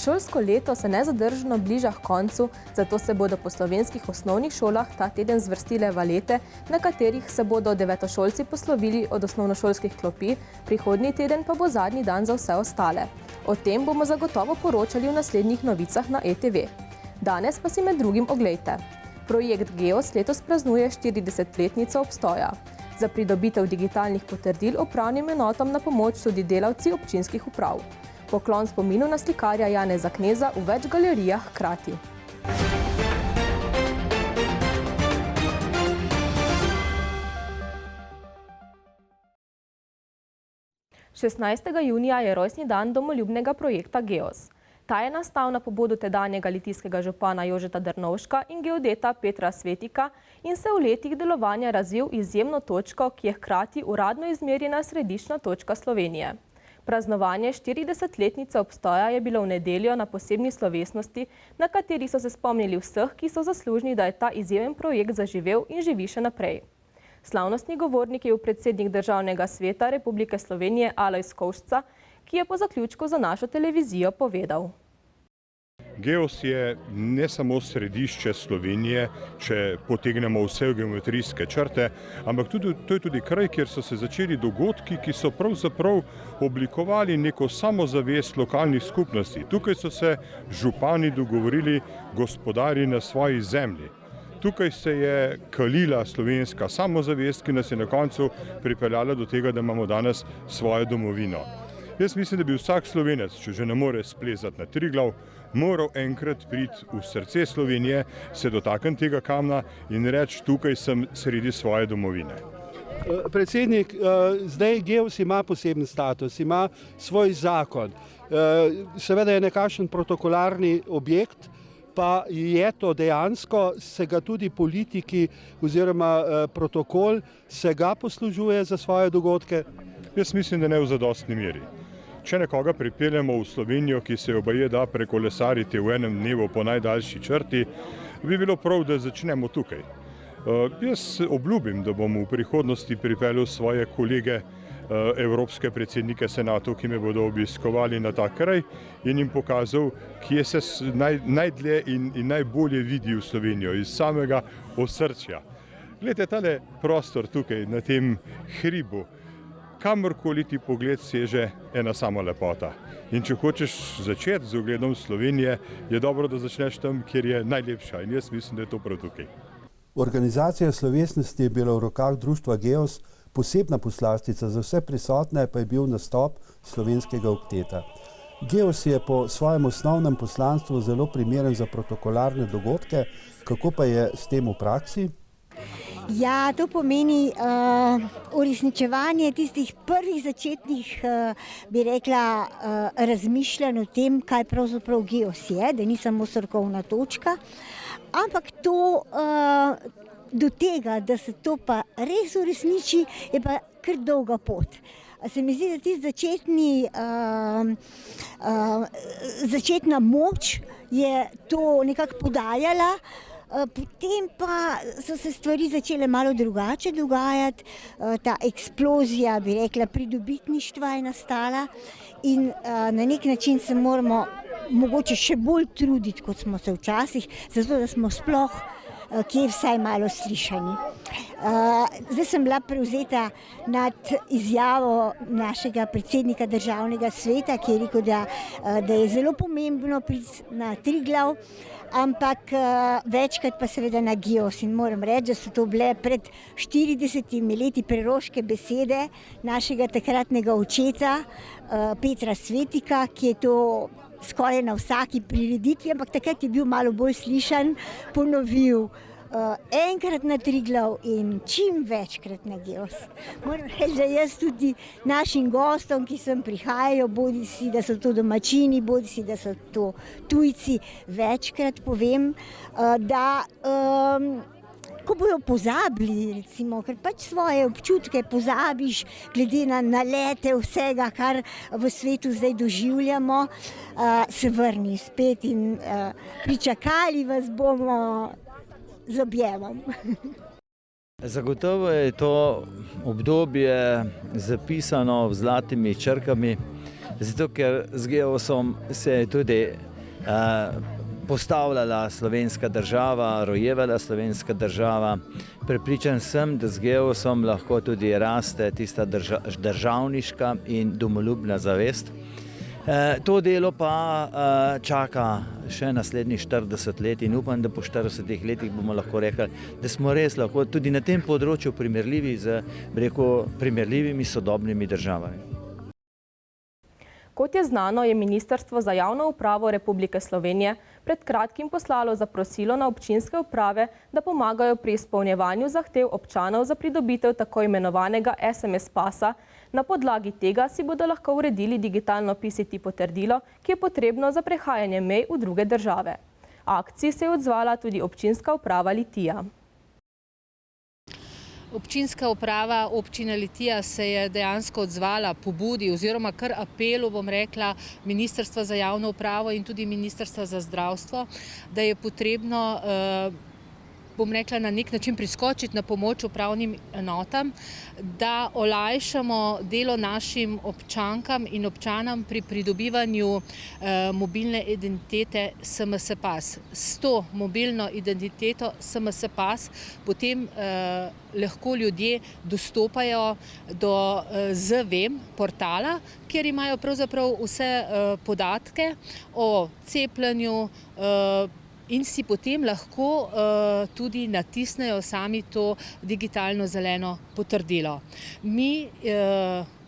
Šolsko leto se nezadržno bliža k koncu, zato se bodo po slovenskih osnovnih šolah ta teden zvrstile valete, na katerih se bodo devetošolci poslovili od osnovnošolskih klopi, prihodnji teden pa bo zadnji dan za vse ostale. O tem bomo zagotovo poročali v naslednjih novicah na ETV. Danes pa si med drugim oglejte. Projekt GEOS letos praznuje 40-letnico obstoja. Za pridobitev digitalnih potrdil upravnim enotam na pomoč tudi delavci občinskih uprav. Poklon spominu na slikarja Janeza Kneza v več galerijah hkrati. 16. junija je rojstni dan domoljubnega projekta GEOS. Ta je nastal na pobudo tedanjega litijskega župana Jožeta Drnovška in geodeta Petra Svetika in se v letih delovanja razvil izjemno točko, ki je hkrati uradno izmerjena središčna točka Slovenije. Praznovanje 40-letnice obstoja je bilo v nedeljo na posebni slovesnosti, na kateri so se spomnili vseh, ki so zaslužni, da je ta izjemen projekt zaživel in živi še naprej. Slavnostni govornik je bil predsednik Državnega sveta Republike Slovenije Alojz Kovšca, ki je po zaključku za našo televizijo povedal. GEOS je ne samo središče Slovenije, če potegnemo vse geometrijske črte, ampak to je tudi kraj, kjer so se začeli dogodki, ki so pravzaprav oblikovali neko samozavest lokalnih skupnosti. Tukaj so se župani dogovorili gospodari na svoji zemlji. Tukaj se je kalila slovenska samozavest, ki nas je na koncu pripeljala do tega, da imamo danes svojo domovino. Jaz mislim, da bi vsak Slovenec, če že ne more splezati na Triglav, moral enkrat priti v srce Slovenije, se dotakniti tega kamna in reči, tukaj sem sredi svoje domovine. Predsednik, zdaj GEOS ima poseben status, ima svoj zakon. Seveda je nekakšen protokolarni objekt, pa je to dejansko, se ga tudi politiki oziroma protokol se ga poslužuje za svoje dogodke? Jaz mislim, da ne v zadostni meri. Če nekoga pripeljemo v Slovenijo, ki se jo baje da prekolesariti v enem dnevu po najdaljši črti, bi bilo prav, da začnemo tukaj. Jaz obljubim, da bom v prihodnosti pripeljal svoje kolege evropske predsednike senatov, ki me bodo obiskovali na ta kraj in jim pokazal, kje se najdlje in najbolje vidi v Slovenijo, iz samega osrčja. Glejte, tale prostor tukaj na tem hribu, kamorkoli ti pogled seže, ena sama lepota. In če hočeš začeti z ogledom Slovenije, je dobro, da začneš tam, kjer je najlepša. In jaz mislim, da je to prav tukaj. Organizacija slovesnosti je bila v rokah društva GEOS, posebna poslastica za vse prisotne pa je bil nastop slovenskega okteta. GEOS je po svojem osnovnem poslanstvu zelo primeren za protokolarne dogodke. Kako pa je s tem v praksi? Ja, to pomeni uresničevanje tistih prvih začetnih, bi rekla, razmišljanj o tem, kaj pravzaprav GEOS je, da ni samo strokovna točka, ampak to do tega, da se to pa res uresniči, je pa kar dolga pot. Se mi zdi, da tisti začetna moč je to nekako podajala, potem pa so se stvari začele malo drugače dogajati, ta eksplozija, bi rekla, pridobitništva je nastala in na nek način se moramo mogoče še bolj truditi, kot smo se včasih, zato da smo sploh kje vsaj malo slišani. Zdaj sem bila prevzeta nad izjavo našega predsednika Državnega sveta, ki je rekel, da je zelo pomembno priti na Triglav, ampak večkrat pa seveda na GEOS. In moram reči, da so to bile pred 40 leti preroške besede našega takratnega očeta Petra Svetika, ki je to skoraj na vsaki prireditvi, ampak takrat je bil malo bolj slišan, ponovil enkrat na Triglav in čim večkrat na GEOS. Moram reči, da jaz tudi našim gostom, ki sem prihajajo, bodisi da so to domačini, bodisi da so to tujci, večkrat povem, da ko bojo pozabili, recimo, ker pač svoje občutke pozabiš, glede na nalete vsega, kar v svetu zdaj doživljamo, se vrni spet in pričakali vas bomo z objemom. Zagotovo je to obdobje zapisano z zlatimi črkami, zato ker z GEOS-om se je tudi postavljala slovenska država, rojevala slovenska država. Prepričan sem, da z Geosom lahko tudi raste tista državniška in domoljubna zavest. To delo pa čaka še naslednjih 40 let in upam, da po 40 letih bomo lahko rekli, da smo res lahko tudi na tem področju primerljivi z, primerljivimi sodobnimi državami. Kot je znano, je Ministrstvo za javno upravo Republike Slovenije pred kratkim poslalo zaprosilo na občinske uprave, da pomagajo pri izpolnjevanju zahtev občanov za pridobitev tako imenovanega SMS pasa. Na podlagi tega si bodo lahko uredili digitalno PCT potrdilo, ki je potrebno za prehajanje mej v druge države. Akciji se je odzvala tudi občinska uprava Litija. Občinska uprava občine Litija se je dejansko odzvala pobudi oziroma kar apelu, bom rekla, Ministrstva za javno upravo in tudi Ministrstva za zdravstvo, da je potrebno, bom rekla, na nek način priskočiti na pomoč upravnim enotam, da olajšamo delo našim občankam in občanom pri pridobivanju mobilne identitete SMS pas. S to mobilno identiteto SMS pas potem lahko ljudje dostopajo do ZVEM portala, kjer imajo pravzaprav vse podatke o cepljenju, in si potem lahko tudi natisnejo sami to digitalno zeleno potrdilo. Mi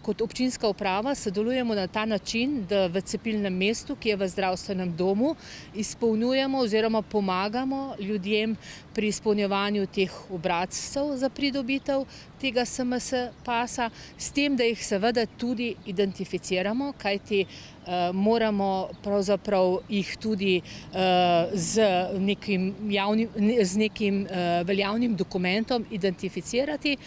kot občinska uprava sodelujemo na ta način, da v cepilnem mestu, ki je v zdravstvenem domu, izpolnjujemo oziroma pomagamo ljudem pri izpolnjevanju teh obrazcev za pridobitev tega SMS pasa, s tem, da jih seveda tudi identificiramo, kajti moramo pravzaprav jih tudi z nekim veljavnim dokumentom identificirati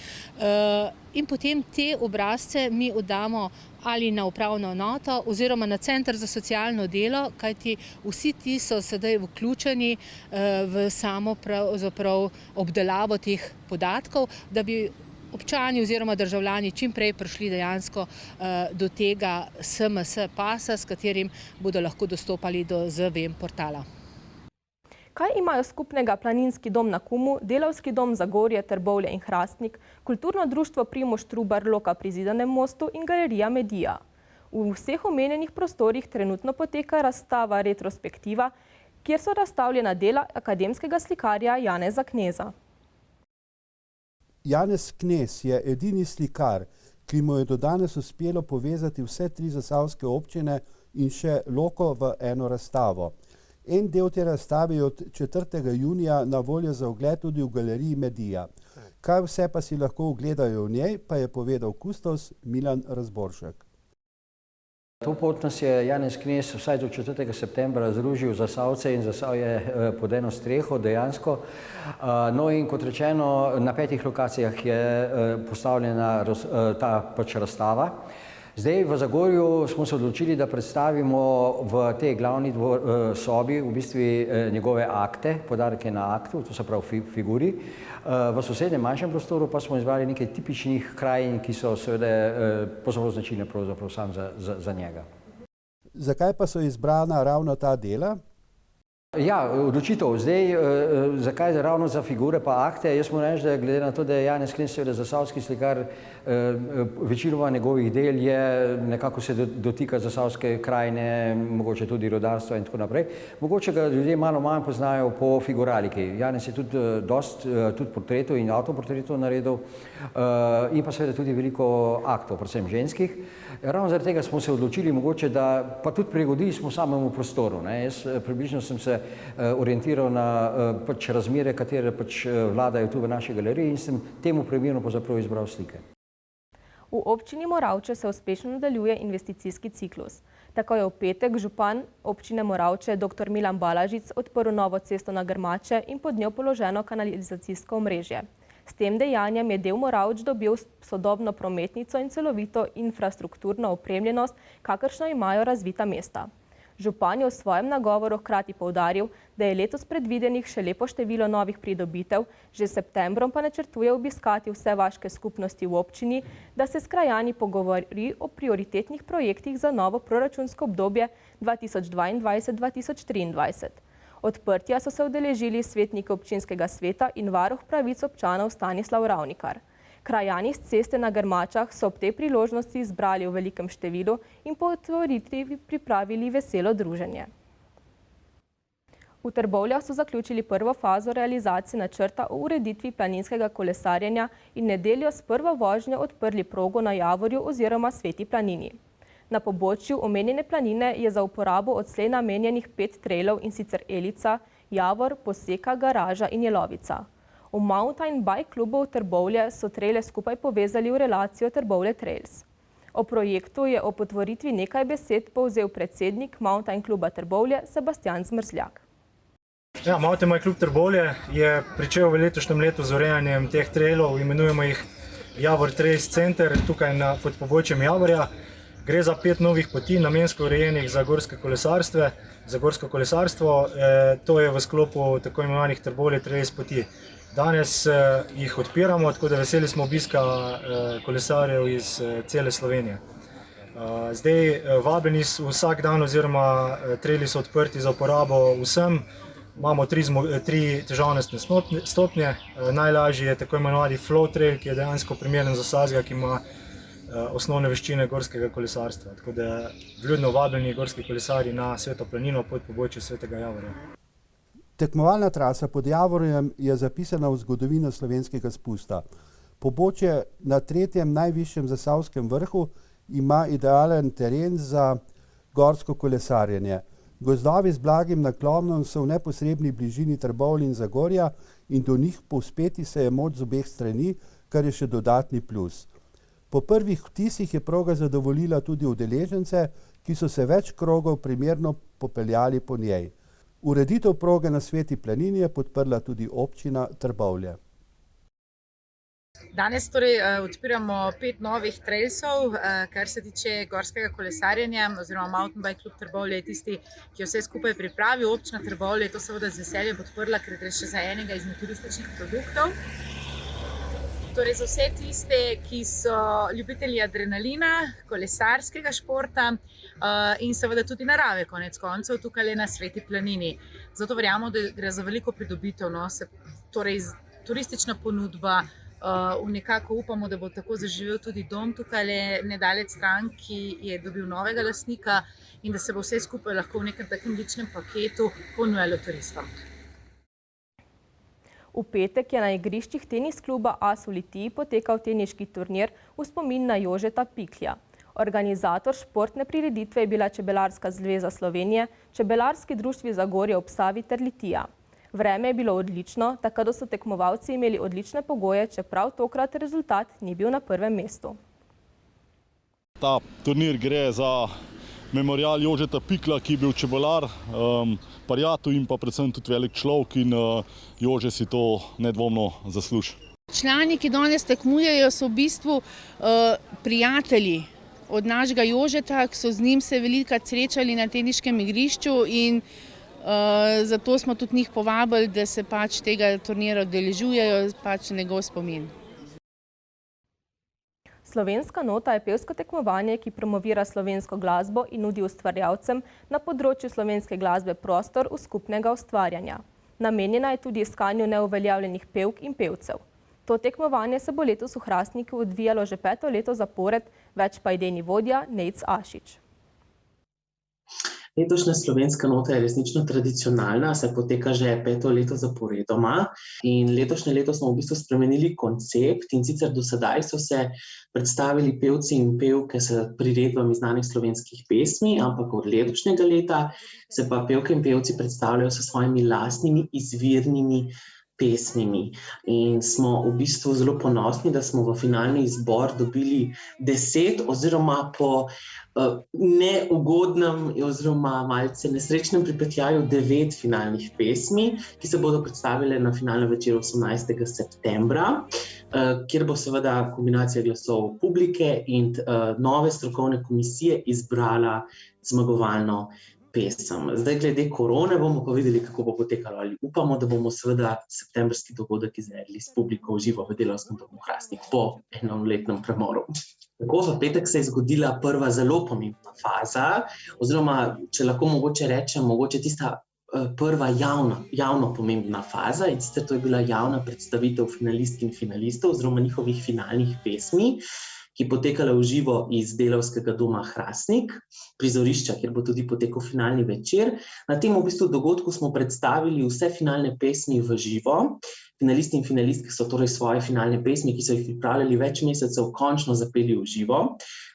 in potem te obrazce mi oddamo ali na upravno enoto oziroma na Center za socialno delo, kajti vsi ti so sedaj vključeni v samo pravzaprav obdelavo teh podatkov, da bi občani oziroma državljani čim prej prišli dejansko do tega SMS pasa, s katerim bodo lahko dostopali do ZVEM portala. Kaj imajo skupnega Planinski dom na Kumu, Delavski dom Zagorje, Trbovlje in Hrastnik, Kulturno društvo Primož Trubar Loka pri Zidanem mostu in Galerija Medija? V vseh omenjenih prostorih trenutno poteka razstava Retrospektiva, kjer so razstavljena dela akademskega slikarja Janeza Kneza. Janez Knez je edini slikar, ki mu je do danes uspelo povezati vse 3 zasavske občine in še Loko v eno razstavo. En del te razstave je od 4. junija na voljo za ogled tudi v Galeriji Medija. Kaj vse pa si lahko ogledajo v njej, pa je povedal kustos Milan Razboršek. To pot nas je Janez Knez vsaj do 4. septembra združil Zasavce in Zasavje pod eno streho dejansko. No in kot rečeno, na 5 lokacijah je postavljena ta razstava. Zdaj v Zagorju smo se odločili, da predstavimo v tej glavni sobi v bistvu njegove akte, podarke na aktu, to se pravi figuri. V sosednjem manjšem prostoru pa smo izbrali nekaj tipičnih krajin, ki so seveda značilne pravzaprav sam za njega. Zakaj pa so izbrana ravno ta dela? Ja, odločitev. Zdaj, zakaj ravno za figure pa akte? Jaz moram reči, da glede na to, da je Janez Knez seveda zasavski slikar, večinoma njegovih del je nekako se dotika zasavske krajine, mogoče tudi rodarstva in tako naprej. Mogoče ga ljudje malo manj poznajo po figuraliki. Janez je tudi portretov in avtoportretov naredil in pa seveda tudi veliko aktov, predvsem ženskih. Ravno zaradi tega smo se odločili mogoče, da pa tudi prilagodili smo samemu prostoru. Jaz približno sem se orientiral na razmere, katere vladajo tu v naši galeriji in sem temu primerno pravzaprav izbral slike. V občini Moravče se uspešno nadaljuje investicijski ciklus. Tako je v petek župan občine Moravče dr. Milan Balažic odprl novo cesto na Grmače in pod njo položeno kanalizacijsko omrežje. S tem dejanjem je del Moravč dobil sodobno prometnico in celovito infrastrukturno opremljenost, kakršno imajo razvita mesta. Župan je v svojem nagovoru hkrati poudaril, da je letos predvidenih še lepo število novih pridobitev, že s septembrom pa načrtuje obiskati vse vaške skupnosti v občini, da se s krajani pogovori o prioritetnih projektih za novo proračunsko obdobje 2022-2023. Odprtja so se udeležili svetniki občinskega sveta in varuh pravic občanov Stanislav Ravnikar. Krajani s ceste na Grmačah so ob tej priložnosti zbrali v velikem številu in po otvoritvi pripravili veselo druženje. V Trbovljah so zaključili prvo fazo realizacije načrta o ureditvi planinskega kolesarjenja in nedeljo s prvo vožnjo odprli progo na Javorju oziroma Sveti planini. Na pobočju omenjene planine je za uporabo odslej namenjenih 5 trailov, in sicer Elica, Javor, Poseka, Garaža in Jelovica. V Mountain Bike klubu Trbovlje so traile skupaj povezali v relacijo Trbovlje Trails. O projektu je ob otvoritvi nekaj besed povzel predsednik Mountain kluba Trbovlje Sebastian Zmrzljak. Ja, Mountain Bike klub Trbovlje je pričel v letošnjem letu z urejanjem teh trailov, imenujemo jih Javor Trails Center, tukaj pod pobočjem Javorja. Gre za 5 novih poti, namensko urejenih za gorsko kolesarstvo. To je v sklopu tako imenovanih Trbovlje Trails poti. Danes jih odpiramo, tako da veseli smo obiska kolesarjev iz cele Slovenije. Zdaj vabljeni vsak dan oziroma traili so odprti za uporabo vsem. Imamo 3 težavnostne stopnje. Najlažji je tako imenovani flow trail, ki je dejansko primeren za vsakega, ki ima osnovne veščine gorskega kolesarstva. Tako da vljudno vabljeni gorski kolesarji na Sveto planino pod pobočjem Svetega Javorja. Tekmovalna trasa pod Javorjem je zapisana v zgodovino slovenskega spusta. Pobočje na 3. najvišjem zasavskem vrhu ima idealen teren za gorsko kolesarjenje. Gozdovi z blagim naklonom so v neposredni bližini Trbovlj in Zagorja in do njih povzpeti se je moč z obeh strani, kar je še dodatni plus. Po prvih vtisih je proga zadovoljila tudi udeležence, ki so se več krogov primerno popeljali po njej. Ureditev proge na Sveti planini je podprla tudi občina Trbovlje. Danes torej odpiramo 5 novih trailsov, kar se tiče gorskega kolesarjenja, oziroma Mountain Bike klub Trbovlje je tisti, ki je vse skupaj pripravil. Občina Trbovlje je to seveda z veseljem podprla, ker gre še za enega izmed turističnih produktov. Torej za vse tiste, ki so ljubitelji adrenalina, kolesarskega športa in seveda tudi narave, konec koncev, tukaj na Sveti planini. Zato verjamemo, da gre za veliko pridobitev, torej turistična ponudba. Nekako upamo, da bo tako zaživel tudi dom tukaj nedaleč stran, ki je dobil novega lastnika in da se bo vse skupaj lahko v nekem takem ličnem paketu ponujalo turistom. V petek je na igriščih tenis kluba As v Litiji potekal teniški turnir v spomin na Jožeta Piklja. Organizator športne prireditve je bila Čebelarska zveza Slovenije, Čebelarski društvi Zagorje ob Savi ter Litija. Vreme je bilo odlično, tako da so tekmovalci imeli odlične pogoje, čeprav tokrat rezultat ni bil na prvem mestu. Ta turnir gre za memorial Jožeta Pikla, ki je bil čebelar, prijatelj in pa predvsem tudi velik človek in Jože si to nedvomno zasluži. Člani, ki danes tekmujejo, so v bistvu prijatelji od našega Jožeta, ki so z njim se velikokrat srečali na teniškem igrišču in zato smo tudi njih povabili, da se pač tega turnira udeležujejo, pač njegov spomin. Slovenska nota je pevsko tekmovanje, ki promovira slovensko glasbo in nudi ustvarjalcem na področju slovenske glasbe prostor v skupnega ustvarjanja. Namenjena je tudi iskanju neuveljavljenih pevk in pevcev. To tekmovanje se bo letos v Hrastniku odvijalo že 5. leto zapored, več pa idejni vodja Nejc Ašič. Letošnja slovenska nota je resnično tradicionalna, saj poteka že 5. leto zaporedoma. In letošnje leto smo v bistvu spremenili koncept, in sicer do sedaj so se predstavili pevci in pevke s priredbami znanih slovenskih pesmi, ampak od letošnjega leta se pa pevke in pevci predstavljajo s svojimi lastnimi izvirnimi pesmimi. In smo v bistvu zelo ponosni, da smo v finalni izbor dobili 10 oziroma po neugodnem oziroma malce nesrečnem pripetljaju 9 finalnih pesmi, ki se bodo predstavile na finalnem večeru 18. septembra, kjer bo seveda kombinacija glasov publike in nove strokovne komisije izbrala zmagovalno pesem. Zdaj, glede korone, bomo pa videli, kako bo potekalo. Ali upamo, da bomo seveda septembrski dogodek izvedli s publiko v živo v Delavskem domu Hrastnik po enoletnem premoru. Tako, v petek se je zgodila prva zelo pomembna faza, oziroma, če lahko mogoče rečem, mogoče tista prva javno pomembna faza, in sicer to je bila javna predstavitev finalistk in finalistov oziroma njihovih finalnih pesmi, ki je potekala v živo iz Delavskega doma Hrastnik, prizorišča, kjer bo tudi potekal finalni večer. Na tem v bistvu dogodku smo predstavili vse finalne pesmi v živo. Finalisti in finalistke so torej svoje finalne pesmi, ki so jih pripravljali več mesecev, končno zapeli v živo.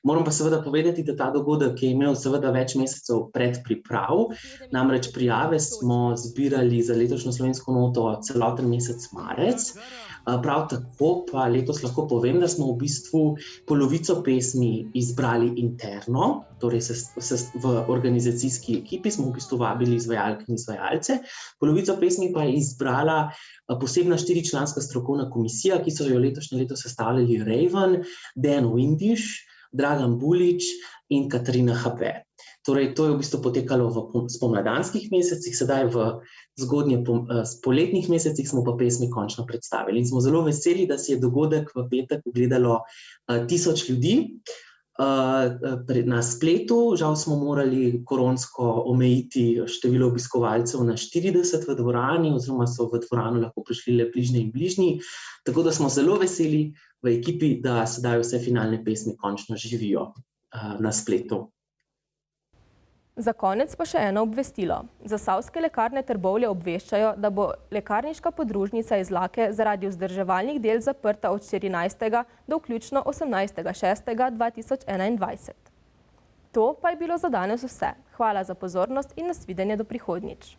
Moram pa seveda povedati, da ta dogodek je imel seveda več mesecev predpriprav, namreč prijave smo zbirali za letošnjo slovensko noto celoten mesec marec. Prav tako pa letos lahko povem, da smo v bistvu polovico pesmi izbrali interno, torej v organizacijski ekipi smo v bistvu vabili izvajalke in izvajalce. Polovico pesmi pa je izbrala posebna 4-članska strokovna komisija, ki so jo letošnje leto sestavljali Raven, Dejan Windiš, Dragan Bulič in Katarina Habe. Torej, to je v bistvu potekalo v spomladanskih mesecih, sedaj v poletnih mesecih smo pa pesmi končno predstavili. In smo zelo veseli, da si je dogodek v petek ogledalo 1000 ljudi na spletu. Žal smo morali koronsko omejiti število obiskovalcev na 40 v dvorani, oziroma so v dvorano lahko prišli le bližnji in bližnji. Tako da smo zelo veseli v ekipi, da sedaj vse finalne pesmi končno živijo na spletu. Za konec pa še eno obvestilo. Zasavske lekarne Trbovlje obveščajo, da bo lekarniška podružnica Izlake zaradi vzdrževalnih del zaprta od 14. do vključno 18. 6. 2021. To pa je bilo za danes vse. Hvala za pozornost in nasvidenje do prihodnjič.